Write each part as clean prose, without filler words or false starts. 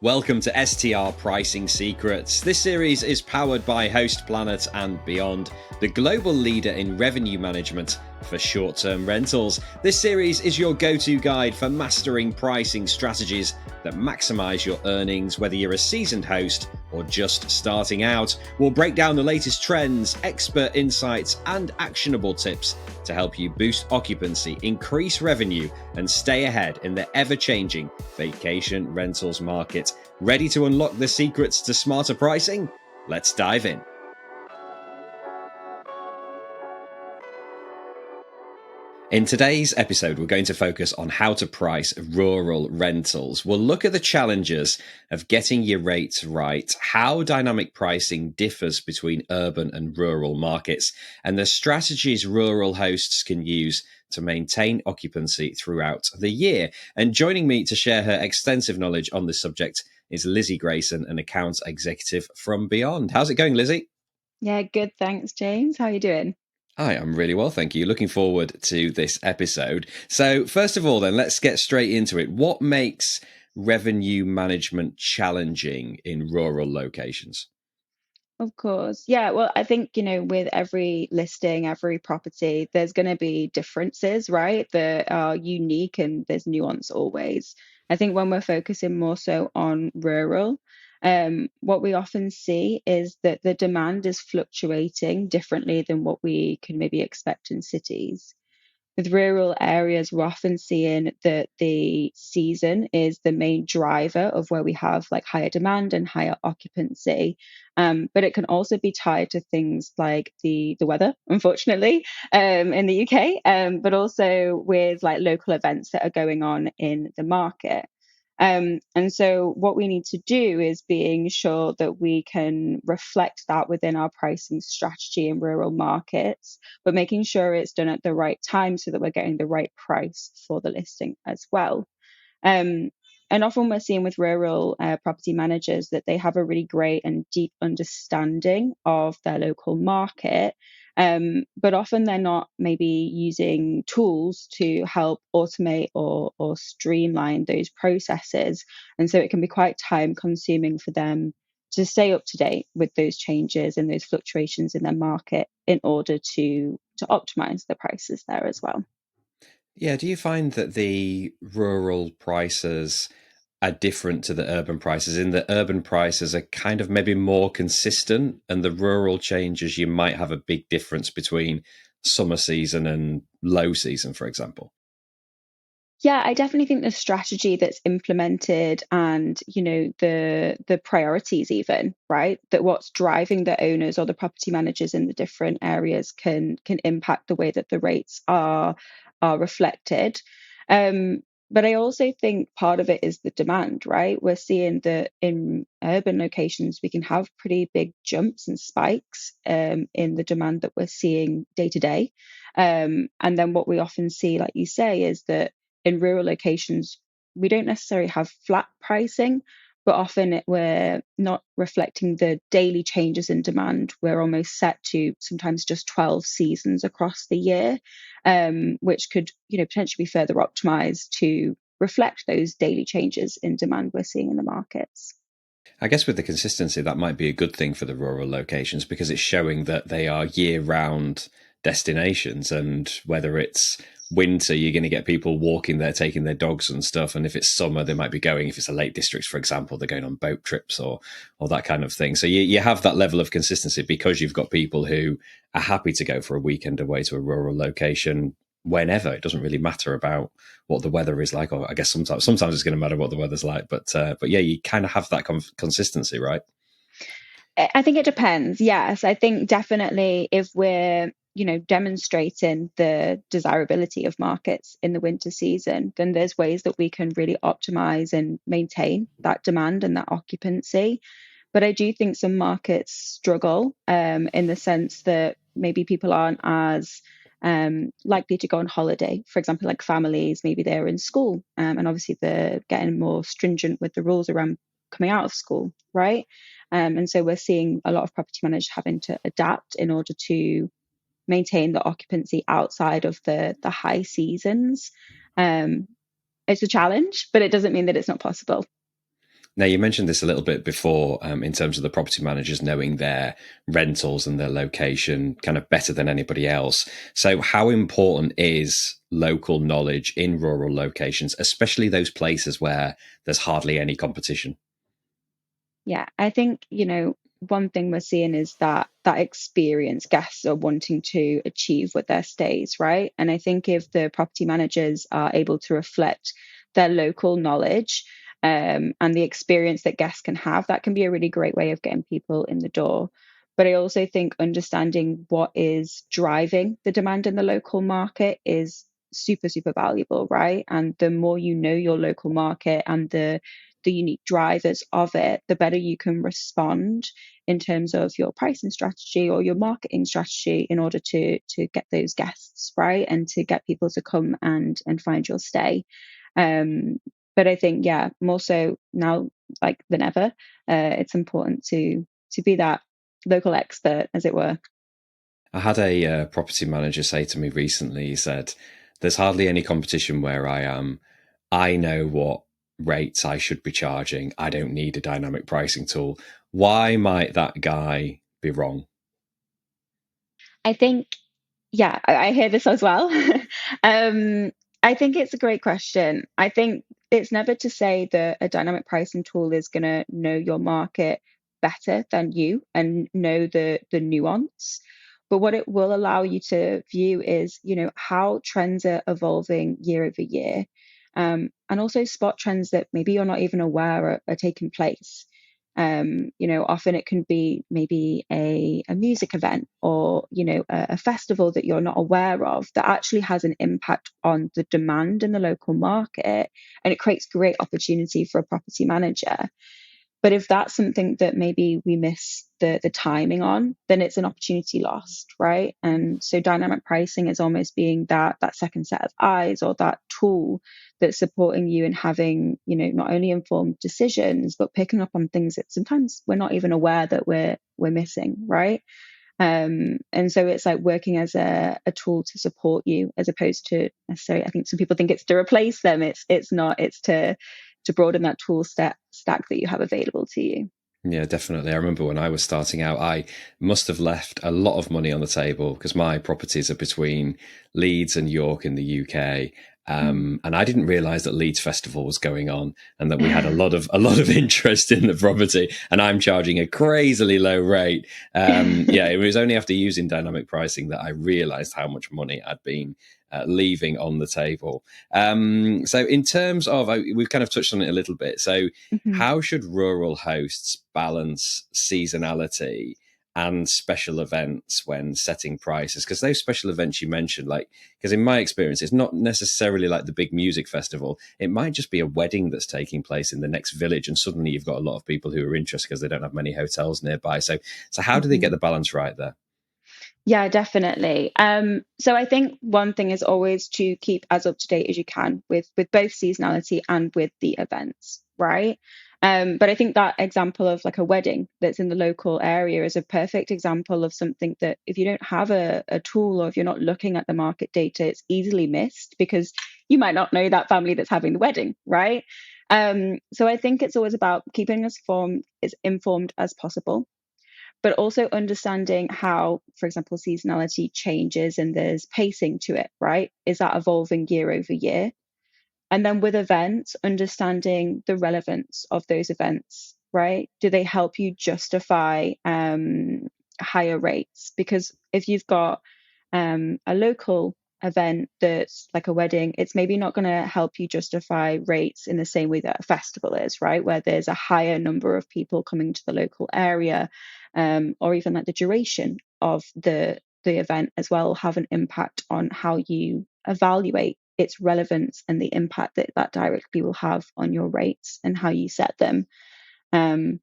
Welcome to STR Pricing Secrets. This series is powered by Host Planet and Beyond, the global leader in revenue management for short-term rentals. This series is your go-to guide for mastering pricing strategies that maximize your earnings, whether you're a seasoned host or just starting out. We'll break down the latest trends, expert insights, and actionable tips to help you boost occupancy, increase revenue, and stay ahead in the ever-changing vacation rentals market. Ready to unlock the secrets to smarter pricing? Let's dive in. In today's episode, we're going to focus on how to price rural rentals. We'll look at the challenges of getting your rates right, how dynamic pricing differs between urban and rural markets, and the strategies rural hosts can use to maintain occupancy throughout the year. And joining me to share her extensive knowledge on this subject is Lizzy Grayson, an account executive from Beyond. How's it going, Lizzy? Yeah, good. Thanks, James. How are you doing? Hi, I'm really well, thank you. Looking forward to this episode. So, first of all, then, let's get straight into it. What makes revenue management challenging in rural locations? Of course. Yeah, well, I think, with every listing, every property, there's going to be differences, right? That are unique and there's nuance always. I think when we're focusing more so on rural, what we often see is that the demand is fluctuating differently than what we can maybe expect in cities. With rural areas, we're often seeing that the season is the main driver of where we have like higher demand and higher occupancy. But it can also be tied to things like the weather, unfortunately, in the UK, but also with like local events that are going on in the market. And so what we need to do is being sure that we can reflect that within our pricing strategy in rural markets, but making sure it's done at the right time so that we're getting the right price for the listing as well. Um, and often we're seeing with rural property managers that they have a really great and deep understanding of their local market. But often they're not maybe using tools to help automate or streamline those processes. And so it can be quite time consuming for them to stay up to date with those changes and those fluctuations in their market in order to optimize the prices there as well. Yeah, do you find that the rural prices are different to the urban prices, in the urban prices are kind of maybe more consistent, and the rural changes you might have a big difference between summer season and low season, for example? Yeah, I definitely think the strategy that's implemented and, the priorities even, right? That what's driving the owners or the property managers in the different areas can impact the way that the rates are reflected. Um, but I also think part of it is the demand, right? We're seeing that in urban locations we can have pretty big jumps and spikes in the demand that we're seeing day to day. And then what we often see, like you say, is that in rural locations, we don't necessarily have flat pricing, but often we're not reflecting the daily changes in demand. We're almost set to sometimes just 12 seasons across the year, which could, potentially be further optimized to reflect those daily changes in demand we're seeing in the markets. I guess with the consistency, that might be a good thing for the rural locations because it's showing that they are year round destinations. And whether it's winter, you're going to get people walking there, taking their dogs and stuff. And if it's summer, they might be going, if it's a Lake District, for example, they're going on boat trips or that kind of thing. So you have that level of consistency because you've got people who are happy to go for a weekend away to a rural location whenever. It doesn't really matter about what the weather is like, or I guess sometimes it's going to matter what the weather's like, but yeah, you kind of have that consistency, right? I think it depends. Yes, I think definitely if we're, demonstrating the desirability of markets in the winter season, then there's ways that we can really optimize and maintain that demand and that occupancy. But I do think some markets struggle in the sense that maybe people aren't as likely to go on holiday. For example, like families, maybe they're in school, and obviously they're getting more stringent with the rules around coming out of school, right? And so we're seeing a lot of property managers having to adapt in order to maintain the occupancy outside of the high seasons. Um, it's a challenge, but it doesn't mean that it's not possible. Now, you mentioned this a little bit before in terms of the property managers knowing their rentals and their location kind of better than anybody else. So, how important is local knowledge in rural locations, especially those places where there's hardly any competition? Yeah, I think, one thing we're seeing is that experience guests are wanting to achieve with their stays, right? And I think if the property managers are able to reflect their local knowledge, and the experience that guests can have, that can be a really great way of getting people in the door. But I also think understanding what is driving the demand in the local market is super, super valuable, right? And the more you know your local market and the unique drivers of it, the better you can respond in terms of your pricing strategy or your marketing strategy in order to get those guests, right, and to get people to come and find your stay. Um, but I think, yeah, more so now like than ever, it's important to be that local expert, as it were. I had a property manager say to me recently, he said, "There's hardly any competition where I am. I know what rates I should be charging. I don't need a dynamic pricing tool. Why might that guy be wrong?" I think, yeah, I hear this as well. um, I think it's a great question. I think it's never to say that a dynamic pricing tool is going to know your market better than you and know the nuance. But what it will allow you to view is, how trends are evolving year over year, and also spot trends that maybe you're not even aware are taking place. Often it can be maybe a music event or, a festival that you're not aware of that actually has an impact on the demand in the local market. And it creates great opportunity for a property manager. But if that's something that maybe we miss the timing on, then it's an opportunity lost, right? And so dynamic pricing is almost being that second set of eyes or that tool that's supporting you in having, not only informed decisions, but picking up on things that sometimes we're not even aware that we're missing, right? And so it's like working as a tool to support you as opposed to necessarily, I think some people think it's to replace them. It's not, it's to broaden that tool stack that you have available to you. Yeah, definitely. I remember when I was starting out, I must have left a lot of money on the table because my properties are between Leeds and York in the UK. Mm. And I didn't realize that Leeds Festival was going on and that we had a lot of interest in the property. And I'm charging a crazily low rate. Yeah, it was only after using dynamic pricing that I realized how much money I'd been leaving on the table. So, in terms of, we've kind of touched on it a little bit. So, Mhm. how should rural hosts balance seasonality and special events when setting prices? Because those special events you mentioned, like, because in my experience, it's not necessarily like the big music festival. It might just be a wedding that's taking place in the next village, and suddenly you've got a lot of people who are interested because they don't have many hotels nearby. So how do they get Mhm. the balance right there? Yeah, definitely. So I think one thing is always to keep as up to date as you can with both seasonality and with the events, right? But I think that example of like a wedding that's in the local area is a perfect example of something that if you don't have a tool or if you're not looking at the market data, it's easily missed because you might not know that family that's having the wedding, right? So I think it's always about keeping us as informed as possible, but also understanding how, for example, seasonality changes and there's pacing to it, right? Is that evolving year over year? And then with events, understanding the relevance of those events, right? Do they help you justify higher rates? Because if you've got a local event that's like a wedding, it's maybe not going to help you justify rates in the same way that a festival is, right? Where there's a higher number of people coming to the local area, or even like the duration of the event as well will have an impact on how you evaluate its relevance and the impact that that directly will have on your rates and how you set them. Um,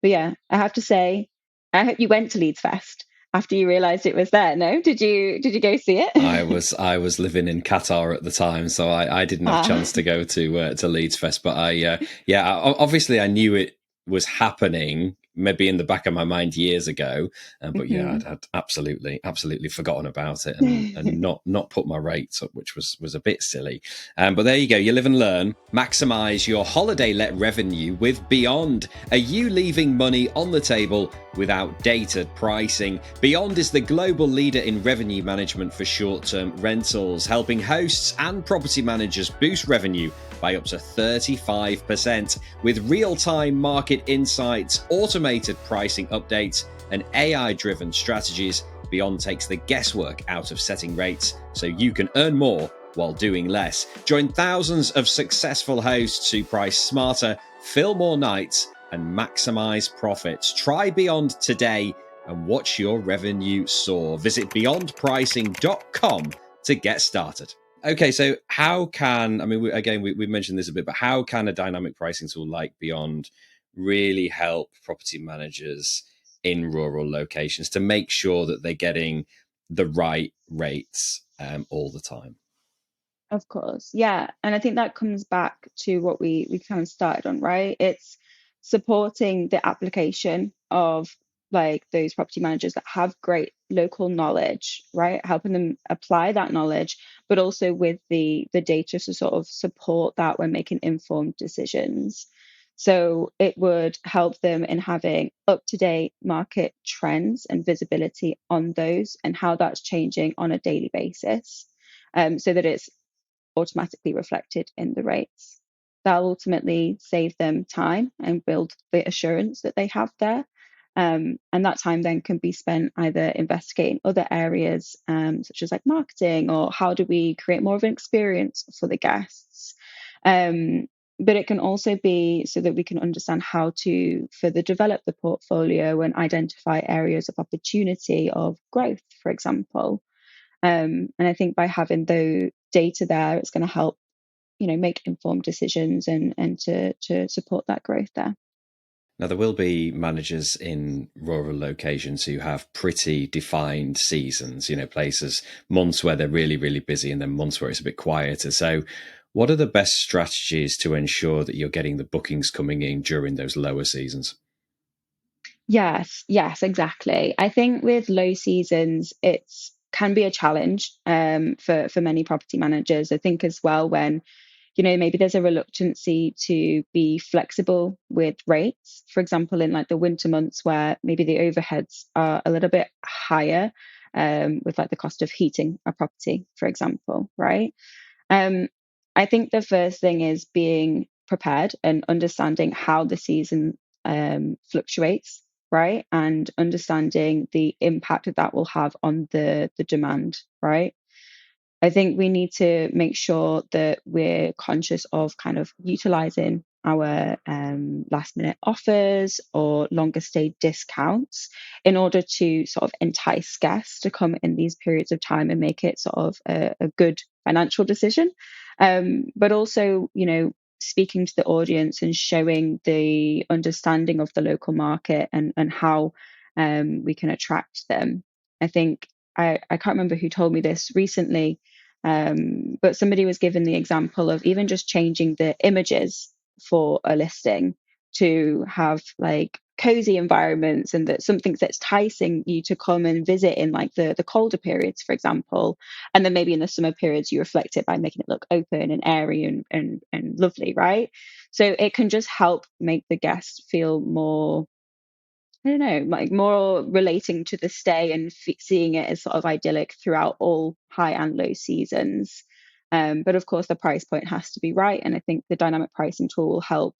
but yeah, I have to say, I hope you went to Leeds Fest after you realised it was there. No, did you go see I it? was I was living in Qatar at the time, so I didn't have a Ah, chance to go to Leeds Fest. But I yeah, obviously I knew it was happening maybe in the back of my mind years ago, but yeah, Hmm. I'd absolutely forgotten about it, and not put my rates up, which was a bit silly. But there you go, you live and learn. Maximize your holiday let revenue with Beyond. Are you leaving money on the table with outdated pricing? Beyond is the global leader in revenue management for short-term rentals, helping hosts and property managers boost revenue by up to 35% with real-time market insights, automated pricing updates, and AI-driven strategies. Beyond takes the guesswork out of setting rates so you can earn more while doing less. Join thousands of successful hosts who price smarter, fill more nights, and maximize profits. Try Beyond today and watch your revenue soar. Visit beyondpricing.com to get started. Okay, so how can, I mean, we mentioned this a bit, but how can a dynamic pricing tool like Beyond really help property managers in rural locations to make sure that they're getting the right rates all the time? Of course. Yeah. And I think that comes back to what we kind of started on, right? It's supporting the application of like those property managers that have great local knowledge, right? Helping them apply that knowledge, but also with the data to sort of support that when making informed decisions. So it would help them in having up-to-date market trends and visibility on those and how that's changing on a daily basis. So that it's automatically reflected in the rates. That'll ultimately save them time and build the assurance that they have there. And that time then can be spent either investigating other areas, such as like marketing, or how do we create more of an experience for the guests. But it can also be so that we can understand how to further develop the portfolio and identify areas of opportunity of growth, for example. And I think by having the data there, it's going to help, make informed decisions and to support that growth there. Now, there will be managers in rural locations who have pretty defined seasons, places, months where they're really, really busy and then months where it's a bit quieter. So, what are the best strategies to ensure that you're getting the bookings coming in during those lower seasons? Yes, exactly. I think with low seasons, it's can be a challenge for many property managers. I think as well when maybe there's a reluctancy to be flexible with rates. For example, in like the winter months where maybe the overheads are a little bit higher, with like the cost of heating a property, for example, right? Um, I think the first thing is being prepared and understanding how the season fluctuates, right? And understanding the impact that will have on the demand, right? I think we need to make sure that we're conscious of kind of utilizing our last minute offers or longer stay discounts in order to sort of entice guests to come in these periods of time and make it sort of a good financial decision. But also, speaking to the audience and showing the understanding of the local market and how we can attract them. I think I can't remember who told me this recently, but somebody was given the example of even just changing the images for a listing to have like cozy environments and that something that's enticing you to come and visit in like the colder periods, for example. And then maybe in the summer periods, you reflect it by making it look open and airy and lovely, right? So it can just help make the guest feel more, I don't know, like more relating to the stay and seeing it as sort of idyllic throughout all high and low seasons. But of course, the price point has to be right. And I think the dynamic pricing tool will help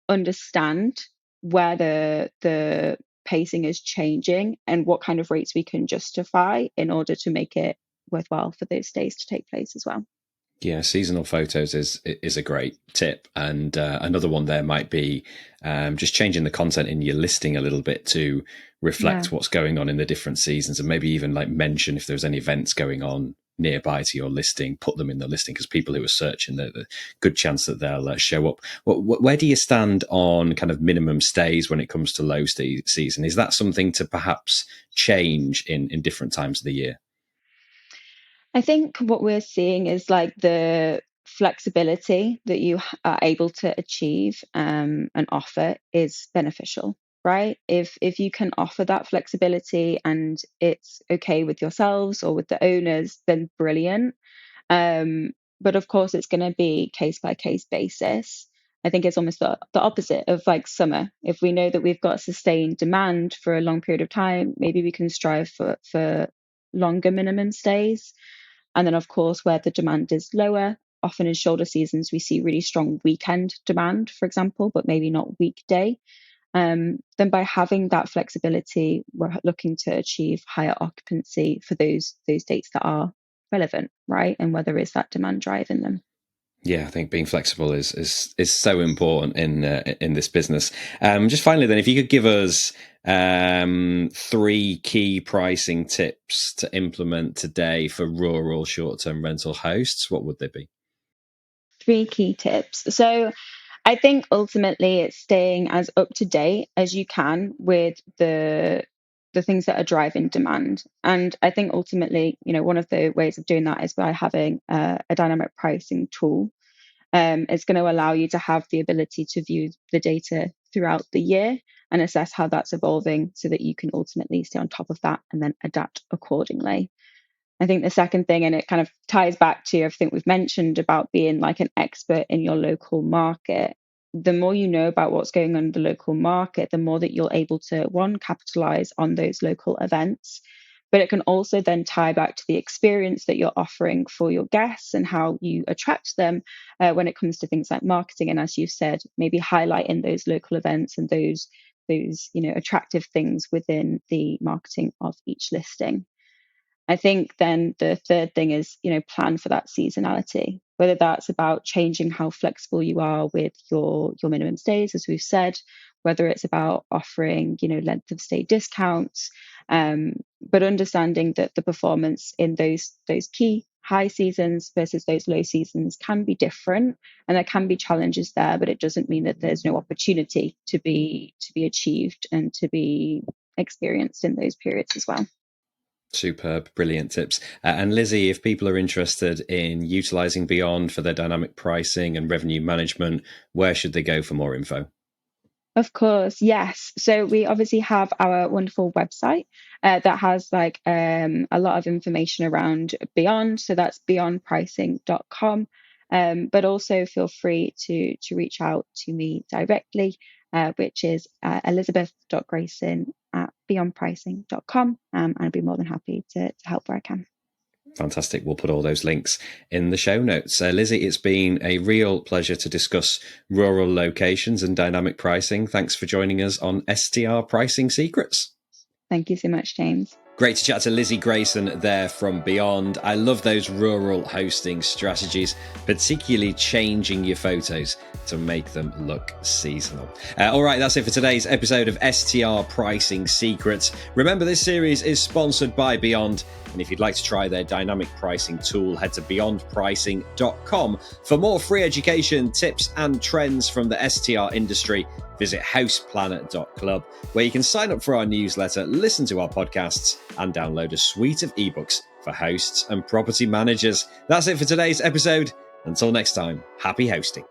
understand where the pacing is changing and what kind of rates we can justify in order to make it worthwhile for those stays to take place as well. Yeah, seasonal photos is a great tip, and another one there might be just changing the content in your listing a little bit to Yeah. reflect what's going on in the different seasons, and maybe even like mention if there's any events going on nearby to your listing, put them in the listing because people who are searching, the good chance that they'll show up. Where do you stand on kind of minimum stays when it comes to low season? Is that something to perhaps change in different times of the year? I think what we're seeing is like the flexibility that you are able to achieve and offer is beneficial. right? If you can offer that flexibility and it's okay with yourselves or with the owners, then brilliant. Um, but of course, it's going to be case by case basis. I think it's almost the opposite of like summer. If we know that we've got sustained demand for a long period of time, maybe we can strive for longer minimum stays. And then, of course, where the demand is lower, often in shoulder seasons, we see really strong weekend demand, for example, but maybe not weekday. Then by having that flexibility, we're looking to achieve higher occupancy for those dates that are relevant, right? And whether it's that demand driving them. Yeah, I think being flexible is so important in this business. Just finally, then, if you could give us 3 key pricing tips to implement today for rural short-term rental hosts, what would they be? 3 key tips. So I think ultimately it's staying as up to date as you can with the things that are driving demand. And I think ultimately, one of the ways of doing that is by having a dynamic pricing tool. It's going to allow you to have the ability to view the data throughout the year and assess how that's evolving so that you can ultimately stay on top of that and then adapt accordingly. I think the second thing, and it kind of ties back to everything we've mentioned about being like an expert in your local market. The more you know about what's going on in the local market, the more that you're able to, one, capitalize on those local events. But it can also then tie back to the experience that you're offering for your guests and how you attract them when it comes to things like marketing. And as you've said, maybe highlighting those local events and those attractive things within the marketing of each listing. I think then the third thing is, plan for that seasonality, whether that's about changing how flexible you are with your minimum stays, as we've said, whether it's about offering, length of stay discounts, but understanding that the performance in those key high seasons versus those low seasons can be different, and there can be challenges there, but it doesn't mean that there's no opportunity to be achieved and to be experienced in those periods as well. Superb, brilliant tips. And Lizzy, if people are interested in utilizing Beyond for their dynamic pricing and revenue management, where should they go for more info? Of course, yes. So we obviously have our wonderful website that has like a lot of information around Beyond. So that's beyondpricing.com. But also feel free to reach out to me directly, which is elizabeth.grayson at beyondpricing.com. And I'd be more than happy to help where I can. Fantastic. We'll put all those links in the show notes. Lizzy, it's been a real pleasure to discuss rural locations and dynamic pricing. Thanks for joining us on STR Pricing Secrets. Thank you so much, James. Great to chat to Lizzy Grayson there from Beyond. I love those rural hosting strategies, particularly changing your photos to make them look seasonal. All right, that's it for today's episode of STR Pricing Secrets. Remember, this series is sponsored by Beyond, and if you'd like to try their dynamic pricing tool, head to beyondpricing.com. For more free education, tips, and trends from the STR industry, visit houseplanet.club, where you can sign up for our newsletter, listen to our podcasts, and download a suite of ebooks for hosts and property managers. That's it for today's episode. Until next time, happy hosting.